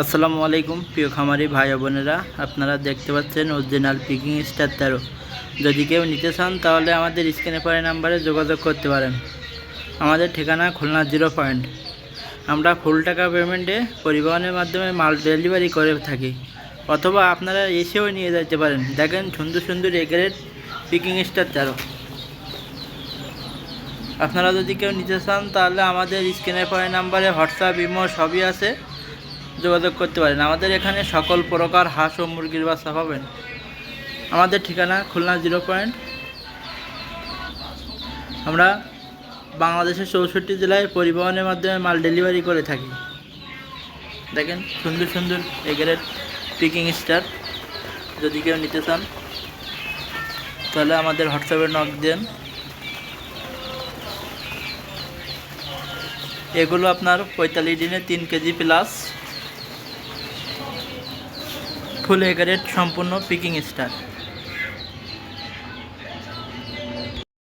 আসসালামু আলাইকুম প্রিয় খামারি ভাই বোনেরা, আপনারা দেখতে পাচ্ছেন অরিজিনাল পিকিং স্টার 13। যদি কেউ নিতে চান তাহলে আমাদের স্ক্রিনে পড়া নাম্বারে যোগাযোগ করতে পারেন। আমাদের ঠিকানা খুলনা 0 পয়েন্ট। আমরা ফুল টাকা পেমেন্টে পরিবহনের মাধ্যমে মাল ডেলিভারি করে থাকি, অথবা আপনারা এসেও নিয়ে যেতে পারেন। দেখেন সুন্দর সুন্দর এগ্রেড পিকিং স্টার 13। আপনারা যদি কেউ নিতে চান তাহলে আমাদের স্ক্রিনে পড়া নাম্বারে হোয়াটসঅ্যাপ, ইমো সবই আছে, যোগাযোগ করতে পারেন। আমাদের এখানে সকল প্রকার হাঁস ও মুরগির বাচ্চা পাবেন। আমাদের ঠিকানা খুলনা 0 পয়েন্ট। আমরা বাংলাদেশের 64 জেলায় পরিবহনের মাধ্যমে মাল ডেলিভারি করে থাকি। দেখেন সুন্দর সুন্দর এগ্রেড পিকিং স্টার। যদি কেউ নিতে চান তাহলে আমাদের হোয়াটসঅ্যাপে নক দেন। এগুলো আপনার 45 দিনে 3 কেজি প্লাস ফুল এগ্রেড সম্পূর্ণ পিকিং স্টার।